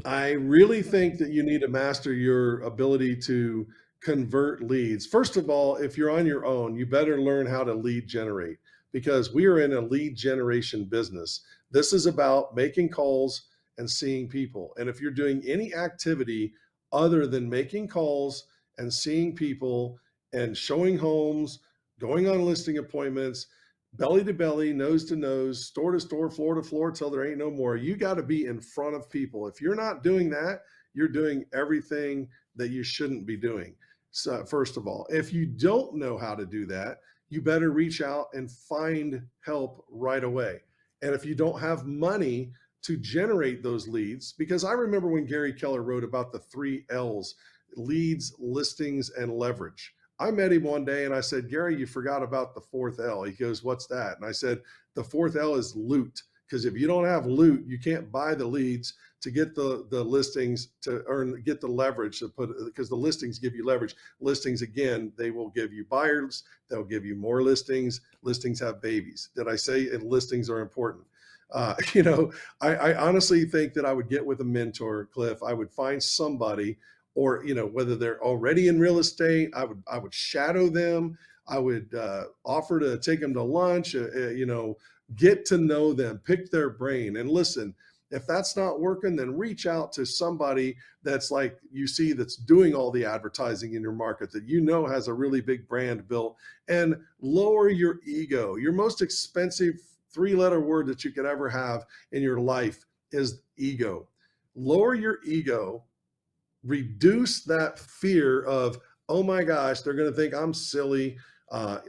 [SPEAKER 4] I really think that you need to master your ability to convert leads. First of all, if you're on your own, you better learn how to lead generate, because we are in a lead generation business. This is about making calls and seeing people. And if you're doing any activity other than making calls and seeing people and showing homes, going on listing appointments, belly to belly, nose to nose, store to store, floor to floor till there ain't no more, you got to be in front of people. If you're not doing that, you're doing everything that you shouldn't be doing. So first of all, if you don't know how to do that, you better reach out and find help right away. And if you don't have money to generate those leads, because I remember when Gary Keller wrote about the 3 L's: leads, listings, and leverage. I met him one day and I said, Gary, you forgot about the 4th L. He goes, what's that? And I said, the 4th L is loot. Because if you don't have loot, you can't buy the leads to get the listings to get the leverage to put, because the listings give you leverage. Listings, again, they will give you buyers. They'll give you more listings. Listings have babies. Did I say? And listings are important. I honestly think that I would get with a mentor, Cliff. I would find somebody, or, whether they're already in real estate, I would shadow them. I would offer to take them to lunch, get to know them, pick their brain. And listen, if that's not working, then reach out to somebody that's like you see that's doing all the advertising in your market that has a really big brand built, and lower your ego. Your most expensive 3-letter word that you could ever have in your life is ego. Lower your ego, reduce that fear of, oh my gosh, they're going to think I'm silly.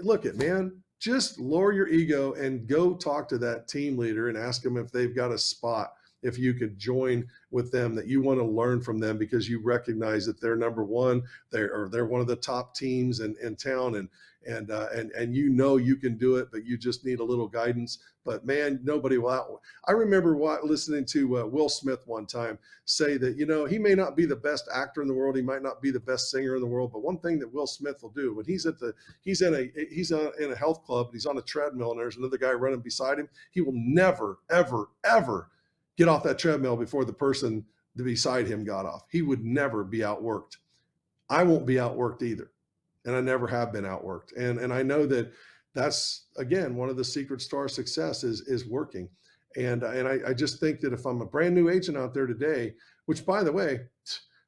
[SPEAKER 4] Look at, man, just lower your ego and go talk to that team leader and ask them if they've got a spot, if you could join with them, that you want to learn from them because you recognize that they're number one, they're one of the top teams in town, and you can do it, but you just need a little guidance. But man, nobody will out. I remember listening to Will Smith one time say that, he may not be the best actor in the world, he might not be the best singer in the world, but one thing that Will Smith will do when he's in a health club, and he's on a treadmill, and there's another guy running beside him, he will never, ever, ever get off that treadmill before the person beside him got off. He would never be outworked. I won't be outworked either. And I never have been outworked. And I know that that's, again, one of the secrets to our success is working. And I just think that if I'm a brand new agent out there today, which, by the way,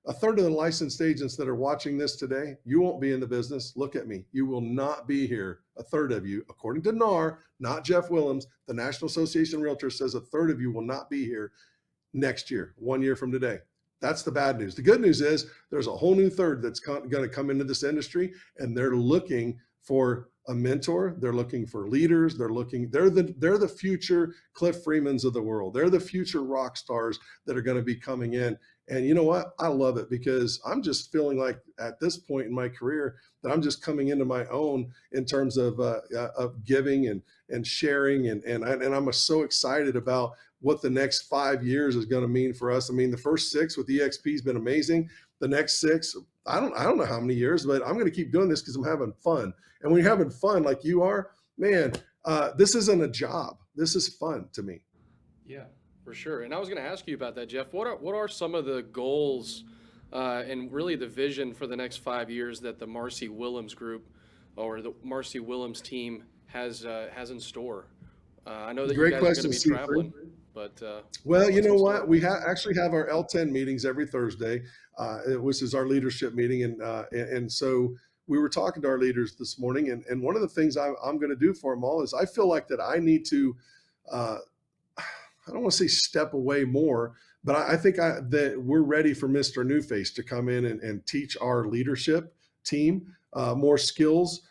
[SPEAKER 4] a third of the licensed agents that are watching this today, you won't be in the business. Look at me. You will not be here. A third of you, according to NAR, not Jeff Wilhems, the National Association of Realtors says a third of you will not be here next year, 1 year from today. That's the bad news. The good news is there's a whole new third that's going to come into this industry, and they're looking for a mentor. They're looking for leaders. They're the future Cliff Freemans of the world. They're the future rock stars that are going to be coming in. And you know what? I love it because I'm just feeling like at this point in my career that I'm just coming into my own in terms of giving and sharing. And I'm so excited about what the next 5 years is going to mean for us. I mean, the first 6 with EXP has been amazing. The next 6, I don't know how many years, but I'm going to keep doing this because I'm having fun. And when you're having fun like you are, man, this isn't a job. This is fun to me.
[SPEAKER 2] Yeah, for sure. And I was going to ask you about that, Jeff. What are some of the goals and really the vision for the next 5 years that the Marsee Wilhems group or the Marsee Wilhems team has in store? I know that you guys are going to be traveling. But
[SPEAKER 4] well, you know what? We actually have our L10 meetings every Thursday, which is our leadership meeting, and so we were talking to our leaders this morning, and one of the things I'm going to do for them all is I feel like that I need to, I don't want to say step away more, but I think that we're ready for Mr. Newface to come in and teach our leadership team more skills,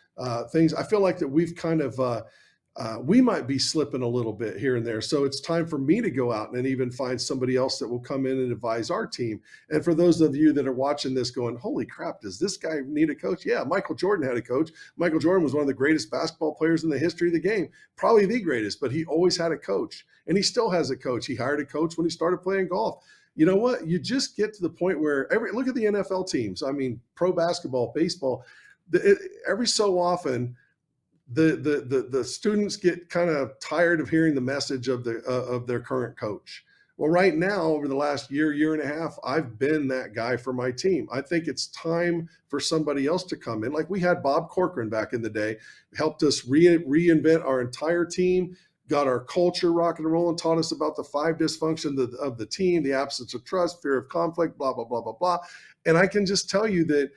[SPEAKER 4] things. I feel like that we've kind of we might be slipping a little bit here and there. So it's time for me to go out and even find somebody else that will come in and advise our team. And for those of you that are watching this going, holy crap, does this guy need a coach? Yeah, Michael Jordan had a coach. Michael Jordan was one of the greatest basketball players in the history of the game, probably the greatest, but he always had a coach, and he still has a coach. He hired a coach when he started playing golf. You know what? You just get to the point where look at the NFL teams. I mean, pro basketball, baseball, every so often, the students get kind of tired of hearing the message of their current coach. Well, right now, over the last year and a half, I've been that guy for my team. I think it's time for somebody else to come in. Like we had Bob Corcoran back in the day, helped us reinvent our entire team, got our culture rocking and rolling, taught us about the 5 dysfunctions of the team, the absence of trust, fear of conflict, blah, blah, blah, blah, blah. And I can just tell you that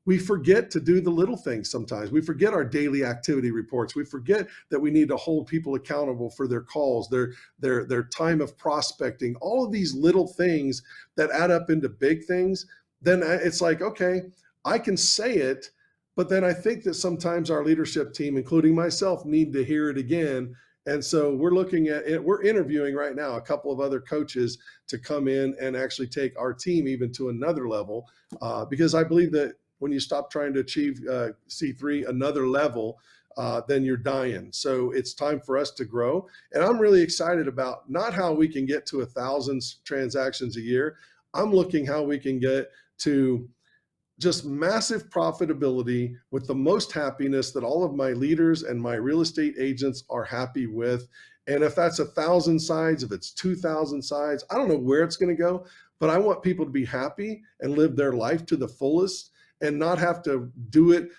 [SPEAKER 4] we forget to do the little things sometimes. We forget our daily activity reports. We forget that we need to hold people accountable for their calls, their time of prospecting, all of these little things that add up into big things. Then it's like, okay, I can say it, but then I think that sometimes our leadership team, including myself, need to hear it again. And so we're looking at it. We're interviewing right now a couple of other coaches to come in and actually take our team even to another level, because I believe that when you stop trying to achieve C3 another level, then you're dying. So it's time for us to grow. And I'm really excited about not how we can get to 1,000 transactions a year. I'm looking how we can get to just massive profitability with the most happiness that all of my leaders and my real estate agents are happy with. And if that's 1,000 sides, if it's 2,000 sides, I don't know where it's going to go, but I want people to be happy and live their life to the fullest and not have to do it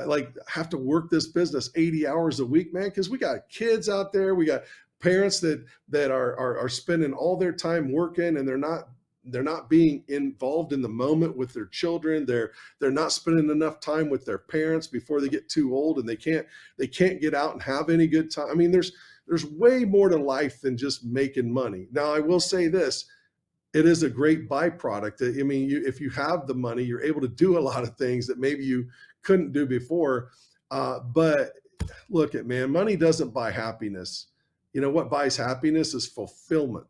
[SPEAKER 4] like have to work this business 80 hours a week, man. Because we got kids out there, we got parents that are spending all their time working, and they're not being involved in the moment with their children. They're not spending enough time with their parents before they get too old, and they can't get out and have any good time. I mean, there's way more to life than just making money. Now, I will say this. It is a great byproduct. I mean, if you have the money, you're able to do a lot of things that maybe you couldn't do before. But look at, man, money doesn't buy happiness. You know what buys happiness is fulfillment.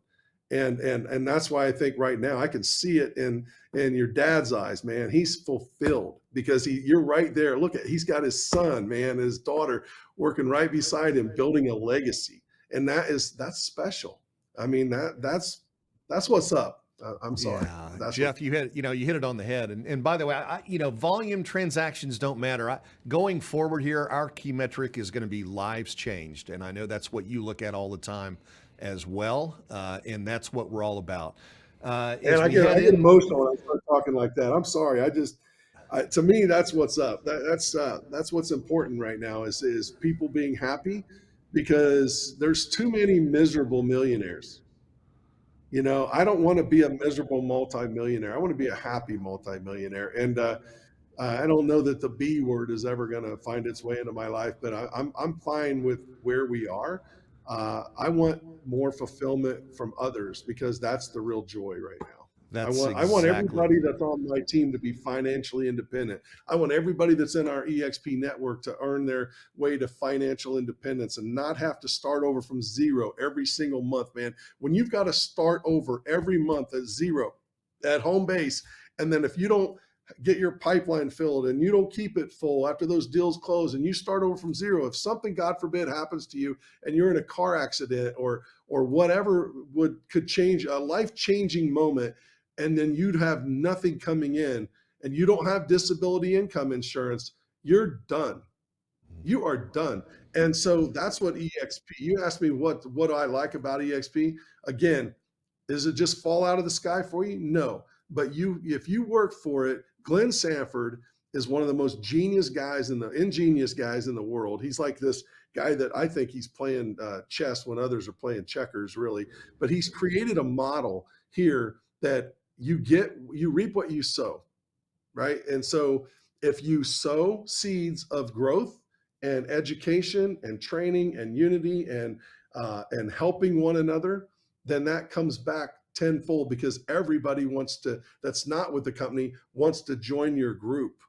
[SPEAKER 4] And that's why I think right now I can see it in your dad's eyes, man. He's fulfilled because you're right there. Look he's got his son, man, his daughter working right beside him, building a legacy. And that's special. I mean, that's what's up. I'm sorry.
[SPEAKER 1] Yeah, Jeff, you hit it on the head. And by the way, volume transactions don't matter. Going forward here, our key metric is going to be lives changed. And I know that's what you look at all the time as well. And that's what we're all about.
[SPEAKER 4] And I get emotional when I start talking like that. I'm sorry. To me, that's what's up. That's what's important right now is people being happy, because there's too many miserable millionaires. You know, I don't want to be a miserable multimillionaire. I want to be a happy multimillionaire. And I don't know that the B word is ever going to find its way into my life, but I'm fine with where we are. I want more fulfillment from others, because that's the real joy right now. I want everybody that's on my team to be financially independent. I want everybody that's in our EXP network to earn their way to financial independence and not have to start over from zero every single month, man. When you've got to start over every month at zero at home base, and then if you don't get your pipeline filled and you don't keep it full after those deals close and you start over from zero, if something, God forbid, happens to you and you're in a car accident or whatever could change, a life-changing moment, and then you'd have nothing coming in and you don't have disability income insurance, you're done. You are done. And so that's what EXP, you asked me what do I like about EXP? Again, does it just fall out of the sky for you? No. But if you work for it, Glenn Sanford is one of the most ingenious guys in the world. He's like this guy that I think he's playing chess when others are playing checkers, really. But he's created a model here that you reap what you sow, right? And so if you sow seeds of growth and education and training and unity and helping one another, then that comes back tenfold, because everybody that's not with the company wants to join your group,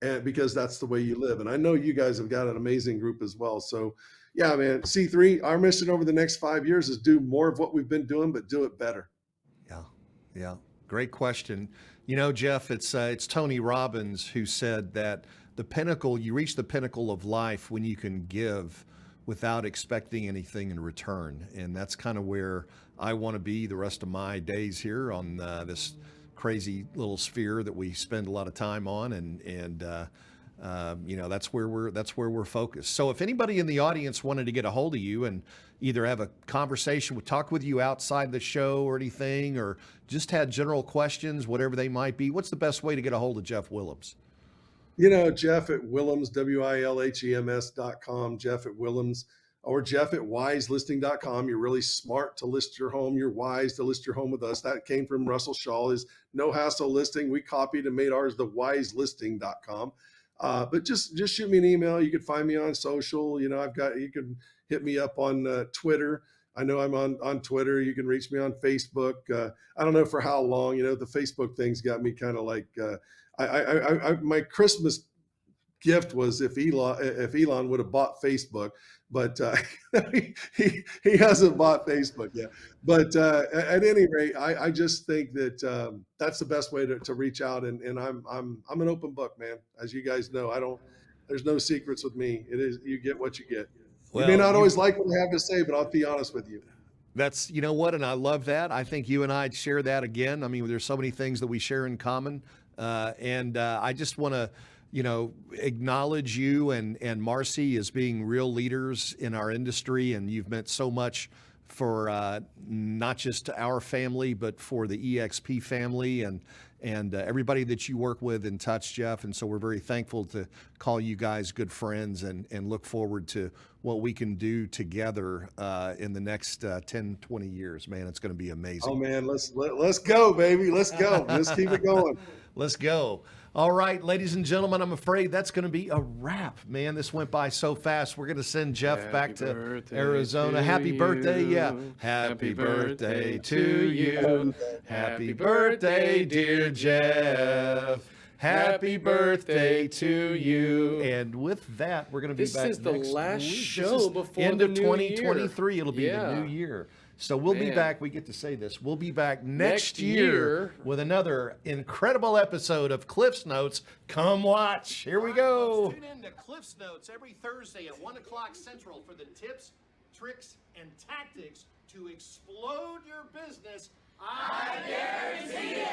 [SPEAKER 4] and because that's the way you live. And I know you guys have got an amazing group as well. So yeah, man, C3, our mission over the next 5 years is do more of what we've been doing, but do it better.
[SPEAKER 1] Yeah. Great question. You know, Jeff, it's Tony Robbins who said that you reach the pinnacle of life when you can give without expecting anything in return. And that's kind of where I want to be the rest of my days here on this crazy little sphere that we spend a lot of time on. And that's where we're focused. So if anybody in the audience wanted to get a hold of you and either have a conversation, talk with you outside the show or anything, or just had general questions, whatever they might be, what's the best way to get a hold of Jeff Wilhems?
[SPEAKER 4] You know, Jeff at Wilhems, WILHEMS.com, Jeff at Wilhems, or Jeff at wiselisting.com. You're really smart to list your home. You're wise to list your home with us. That came from Russell Shaw, his no hassle listing. We copied and made ours the wiselisting.com. But just shoot me an email. You can find me on social. You know, you can hit me up on Twitter. I know I'm on Twitter. You can reach me on Facebook. I don't know for how long. You know, the Facebook thing's got me kind of like. My Christmas gift was if Elon would have bought Facebook, but he hasn't bought Facebook yet. But at any rate, I just think that that's the best way to reach out. And I'm an open book, man. As you guys know, there's no secrets with me. It is, you get what you get. You may not always like what I have to say, but I'll be honest with you.
[SPEAKER 1] That's, you know what, and I love that. I think you and I share that again. I mean, there's so many things that we share in common. And I just want to, acknowledge you and Marsee as being real leaders in our industry. And you've meant so much for not just our family, but for the EXP family and everybody that you work with and touch, Jeff. And so we're very thankful to call you guys good friends and look forward to what we can do together in the next 10, 20 years. Man, it's going to be amazing.
[SPEAKER 4] Oh man, let's go, baby. Let's go. Let's keep it going.
[SPEAKER 1] Let's go. All right, ladies and gentlemen, I'm afraid that's going to be a wrap. Man, this went by so fast. We're going to send Jeff back to Arizona. Happy birthday, yeah. Happy birthday to you. Happy birthday, dear Jeff. Happy birthday to you. And with that, we're going to be back
[SPEAKER 2] This is the
[SPEAKER 1] next
[SPEAKER 2] last
[SPEAKER 1] week.
[SPEAKER 2] show before
[SPEAKER 1] end
[SPEAKER 2] the
[SPEAKER 1] of
[SPEAKER 2] new
[SPEAKER 1] 2023.
[SPEAKER 2] year.
[SPEAKER 1] It'll be the new year. So we'll be
[SPEAKER 2] Man.
[SPEAKER 1] back. We get to say this. We'll be back next
[SPEAKER 2] Next
[SPEAKER 1] year
[SPEAKER 2] year.
[SPEAKER 1] with another incredible episode of Cliff's Notes. Come watch. Here we go. Tune in to Cliff's Notes every Thursday at 1 o'clock Central for the tips, tricks, and tactics to explode your business. I guarantee it.